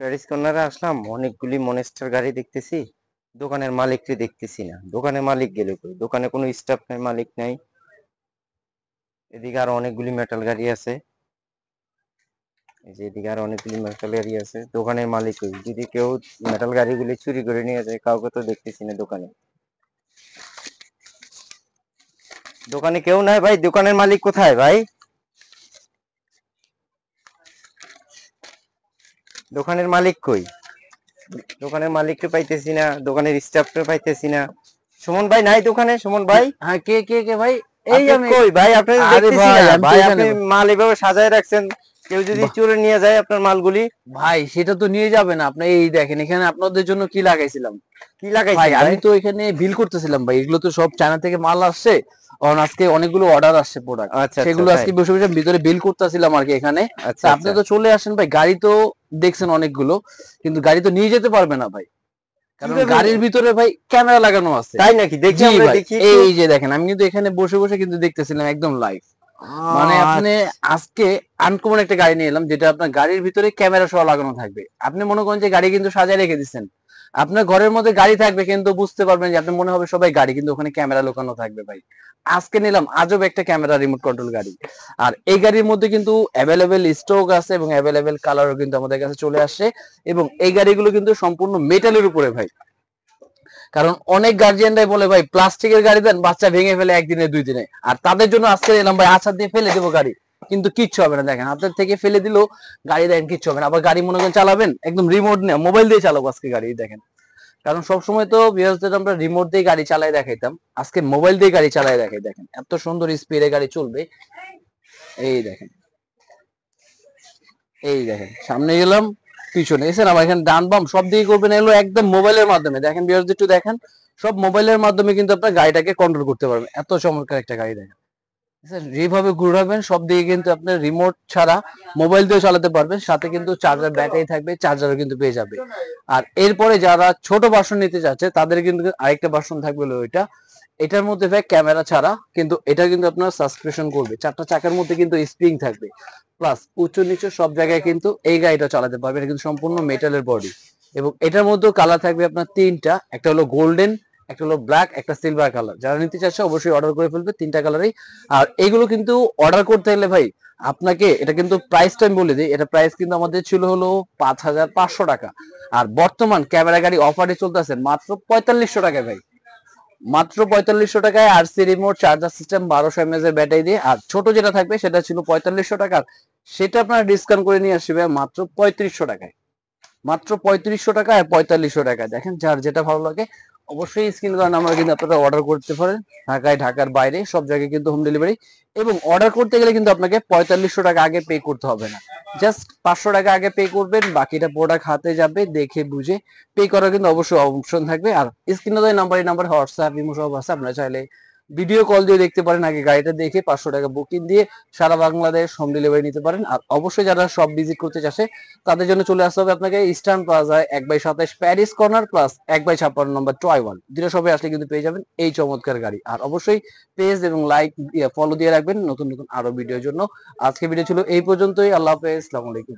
Paris কর্নারে আসলাম, অনেকগুলি মনেস্টার গাড়ি দেখতেছি, দোকানের মালিককে দেখতেছি না। দোকানের মালিক গেল কই? দোকানে কোনো স্টাফ নাই, মালিক নাই। এদিকে আরো অনেকগুলি মেটাল গাড়ি আছে। এই যে এদিকে আরো অনেকগুলি মেটাল গাড়ি আছে, দোকানের মালিক কই? যদি কেউ মেটাল গাড়িগুলি চুরি করে নিয়ে যায়, কাউকে তো দেখতেছি না দোকানে। দোকানে কেউ নাই ভাই, দোকানের মালিক কোথায় ভাই? দোকানের মালিক কই? দোকানের মালিককে পাইতেছি না, দোকানের স্টাফকে পাইতেছি না। সুমন ভাই নাই দোকানে? সুমন ভাই হ্যাঁ, কে কে কে ভাই? এই আপনি আমি। কই ভাই? আপনি আরে দেখতেছি ভাই, না আমি তো ভাই। এখানে আপনি মাল এভাবে সাজায় রাখছেন, কেউ যদি বাহ, চুরে নিয়ে যায় আপনার মালগুলি? ভাই সেটা তো নিয়ে যাবেন আপনি। এই দেখেন এখানে আপনাদের জন্য কি লাগাইছিলাম। কি ভাই লাগাইছেন ভাই? আমি তো এখানে বিল করতেছিলাম ভাই, এগুলো তো সব চায়না থেকে মাল আসছে। কারণ আজকে অনেকগুলো অর্ডার আসছে প্রোডাক্ট, আচ্ছা আচ্ছা, সেগুলো তাই? আজকে বসে বসে ভিতরে বিল করতেছিলাম আর কি এখানে। আচ্ছা তা আপনি আচ্ছা। তো চলে আসেন ভাই, গাড়ি তো দেখছেন অনেকগুলো, কিন্তু গাড়ি তো নিয়ে যেতে পারবে না ভাই, কারণ কিভাবে গাড়ির ভিতরে ভাই ক্যামেরা লাগানো আছে। তাই নাকি? দেখি, জি আমরা ভাই, দেখি একটু। এই যে দেখেন আমি কিন্তু এখানে বসে বসে কিন্তু দেখতেছিলাম একদম লাইভ। মানে আপনি আচ্ছা। আজকে আনকমন একটা গাড়ি নিয়ে এলাম, যেটা আপনার গাড়ির ভিতরে ক্যামেরা সহ লাগানো থাকবে। আপনি মনে করেন যে গাড়ি কিন্তু সাজিয়ে রেখে দিচ্ছেন, আপনার ঘরের মধ্যে গাড়ি থাকবে কিন্তু বুঝতে পারবেন যে আপনি মনে হবে সবাই গাড়ি, কিন্তু ওখানে ক্যামেরা লুকানো থাকবে ভাই। আজকে নিলাম আজব একটা ক্যামেরা রিমোট কন্ট্রোল গাড়ি। আর এই গাড়ির মধ্যে কিন্তু অ্যাভেলেবেল স্টক আছে এবং অ্যাভেলেবেল কালারও কিন্তু আমাদের কাছে চলে আসছে। এবং এই গাড়িগুলো কিন্তু সম্পূর্ণ মেটালের উপরে ভাই। কারণ অনেক গার্জিয়ানরাই বলে ভাই প্লাস্টিকের গাড়ি দেন, বাচ্চা ভেঙে ফেলে একদিনে দুই দিনে। আর তাদের জন্য আজকে এলাম ভাই, আছাড় দিয়ে ফেলে দেবো গাড়ি, কিন্তু কিচ্ছু হবে না। দেখেন হাতের থেকে ফেলে দিলেও গাড়ি দেখেন কিচ্ছু হবে না। আবার গাড়ি মনে করেন চালাবেন একদম রিমোট নিয়ে, মোবাইল দিয়ে চালাবো আজকে গাড়ি দেখেন। কারণ সবসময় তো বিয়ার্সদের আমরা রিমোট দিয়ে গাড়ি চালাই দেখাইতাম, আজকে মোবাইল দিয়ে গাড়ি চালাই দেখাই। দেখেন এত সুন্দর স্পিডে গাড়ি চলবে। এই দেখেন, এই দেখেন সামনে গেলাম, পিছনে এসে না এখানে ডান বাম সব দিকে করবেন এলো একদম মোবাইলের মাধ্যমে। দেখেন বিয়ার্স একটু দেখেন, সব মোবাইলের মাধ্যমে কিন্তু আপনার গাড়িটাকে কন্ট্রোল করতে পারবেন। এত চমৎকার একটা গাড়ি দেখেন। যেভাবে ঘুরাবেন সব দিকে কিন্তু আপনার রিমোট ছাড়া মোবাইল দিয়ে চালাতে পারবেন, সাথে কিন্তু চার্জার ব্যাটারি থাকবে, চার্জারও কিন্তু পেয়ে যাবে। আর এরপরে যারা ছোট ভার্সন নিতে চাচ্ছে তাদের কিন্তু আরেকটা ভার্সন থাকবে হলো ওইটা। এটার মধ্যে ভাই ক্যামেরা ছাড়া, কিন্তু এটা কিন্তু আপনার সাসপেনশন করবে, চারটা চাকার মধ্যে কিন্তু স্প্রিং থাকবে, প্লাস উঁচু নিচু সব জায়গায় কিন্তু এই গাড়িটা চালাতে পারবে। এটা কিন্তু সম্পূর্ণ মেটালের বডি। এবং এটার মধ্যে কালার থাকবে আপনার তিনটা, একটা হলো গোল্ডেন, একটা হলো ব্ল্যাক, একটা সিলভার কালার। যারা নিতে চাচ্ছে অবশ্যই অর্ডার করে ফেলবে, তিনটা কালারই। আর এগুলো কিন্তু অর্ডার করতে হলে ভাই আপনাকে এটা কিন্তু প্রাইসটা আমি বলে দিই, এটা প্রাইস কিন্তু আমাদের ছিল হলো 5,500 টাকা। আর বর্তমান ক্যামেরা গাড়ি অফারে চলতেছে মাত্র 4500 টাকায় ভাই। মাত্র 4500 টাকায় RC remote, charger system, 1200 mAh এর ব্যাটারি দিয়ে। আর ছোট যেটা থাকবে সেটা ছিল 4500 টাকার, সেটা আপনারা ডিসকাউন্ট করে নিয়ে আসবে মাত্র 3500 টাকায়। মাত্র 3500 টাকা আর 4500 টাকা। দেখেন যার যেটা ভালো লাগে অবশ্যই স্ক্রিন করার নাম্বার কিন্তু আপনারা অর্ডার করতে পারেন। ঢাকায়, ঢাকার বাইরে সব জায়গায় কিন্তু হোম ডেলিভারি। এবং অর্ডার করতে গেলে কিন্তু আপনাকে 4500 টাকা আগে পে করতে হবে না, জাস্ট 500 টাকা আগে পে করবেন, বাকিটা প্রোডাক্ট হাতে যাবে দেখে বুঝে পে করার কিন্তু অবশ্যই অপশন থাকবে। আর স্ক্রিনে দেওয়া নাম্বার, এই নাম্বার হোয়াটসঅ্যাপ ইমো সব আছে, আপনারা চাইলে ভিডিও কল দিয়ে দেখতে পারেন, আগে গাড়িটা দেখে 500 টাকা বুকিং দিয়ে সারা বাংলাদেশ হোম ডেলিভারি নিতে পারেন। আর অবশ্যই যারা সব ভিজিট করতে চাচ্ছে তাদের জন্য চলে আসতে হবে আপনাকে ইস্টার্ন প্লাজায় 1/27 প্যারিস কর্নার প্লাস 1/56 নম্বর টয় ওয়ান, দুটো সবে আসলে কিন্তু পেয়ে যাবেন এই চমৎকার গাড়ি। আর অবশ্যই পেজ এবং লাইক ফলো দিয়ে রাখবেন নতুন নতুন আরো ভিডিওর জন্য। আজকে ভিডিও ছিল এই পর্যন্তই, আল্লাহ হাফেজ, আসসালামু আলাইকুম।